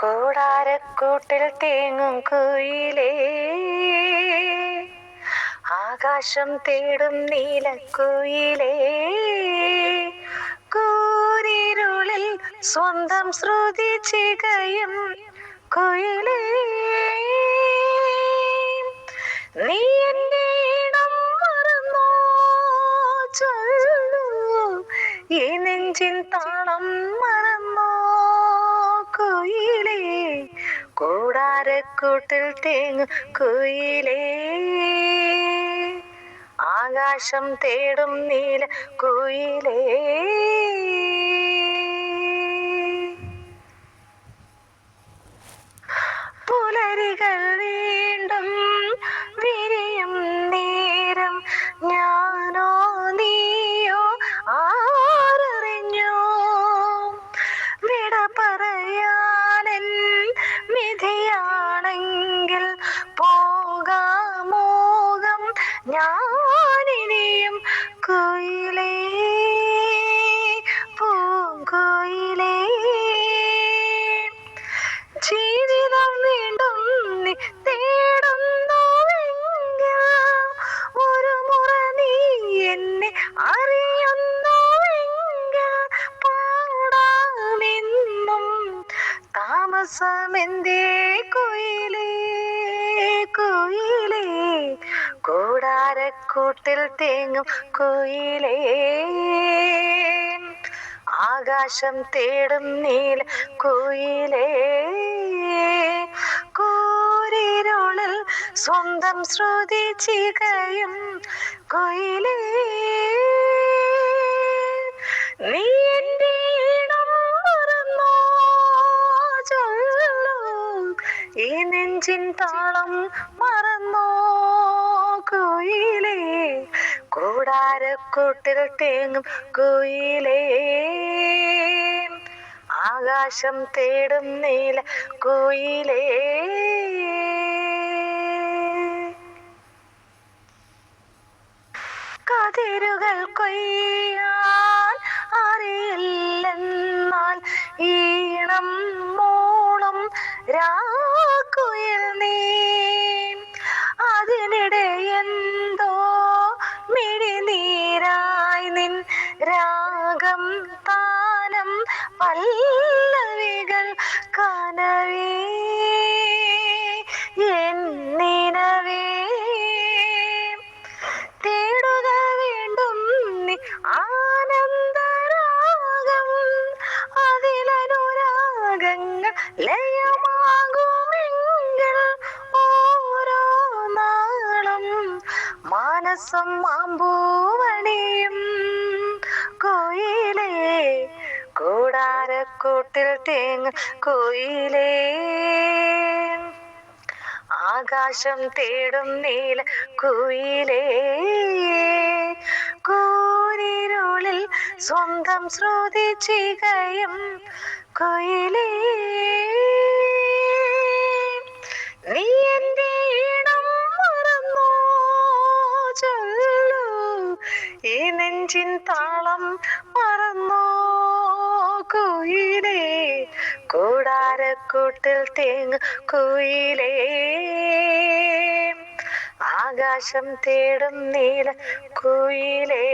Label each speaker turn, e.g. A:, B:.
A: കൂടാരക്കൂട്ടിൽ തേങ്ങും കുയിലേ, ആകാശം തേടും നീലക്കുയിലേ, കൂരിരുളിൽ സ്വന്തം ശ്രുതി ചികയും കുയിലേ, നീ എന്റെ ഇടം മറന്നോ ചൊല്ലൂ, ഈ നെഞ്ചിൻ താളം മറന്നോ കുയിലേ, കൂടാരക്കൂട്ടിൽ തേങ്ങും കുയിലേ, ആകാശം തേടും നീല കുയിലേ. പുലരികൾ വീണ്ടും വിരിയും നേരം ഞാനോ നീയോ ആരറിഞ്ഞു, വിട പറയാനൻ വിധിയാണെങ്കിൽ പോകാമോകം ഞാനിനിയും കുയിലേ, പൂങ്കുയിലേ. ജീവിതം വീണ്ടും നീ തേടുന്നുവെങ്കിൽ, ഒരു മുറ നീ എന്നെ അറിയുന്നുവെങ്കിൽ, പാടാമെന്നും താമസമെന്തേ കുയിലേ, കുയിലേ, കൂടാരക്കൂട്ടിൽ തേങ്ങും കുയിലേ, ആകാശം തേടും നീല കുയിലേ, കൂരിരുളിൽ സ്വന്തം ശ്രുതി ചികയും കുയിലേ, നീ എന്റെ ഇടം മറന്നോ ചൊല്ലൂ, ഈ നെഞ്ചിൻ താളം മറന്നോ കുയിലേ, കൂടാരക്കൂട്ടിൽ തേങ്ങും കുയിലേ, ആകാശം തേടും നീല കുയിലേ. കതിരുകൾ കൊയ്യാൻ അറിയില്ലെന്നാൽ ഈണം മോളും രാക്കുയിൽ നീ, അതിനിടെ എന്തോ മിഴിനീരായി നിൻ രാഗം താനം പല്ലവികൾ കനവേ എന്നിനവേ, തേടുക വീണ്ടും നീ ആനന്ദരാഗം, അതിലനുരാഗങ്ങൾ ലയമാകുമെങ്കിൽ ഓരോ നാളും മാനസം മാമ്പൂവണിയും കുയിലേ, കൂടാരക്കൂട്ടിൽ തേങ്ങും കുയിലേ, ആകാശം തേടും നീല കുയിലേ, കൂരിരുളിൽ സ്വന്തം ശ്രുതി ചികയും കുയിലേ, നീ എന്റെ ഇടം മറന്നോ ചൊല്ലൂ, ഈ നെഞ്ചിൻ താളം മറന്നോ കുയിലേ, കൂടാരക്കൂട്ടിൽ തേങ്ങും കുയിലേ, ആകാശം തേടും നീല കുയിലേ.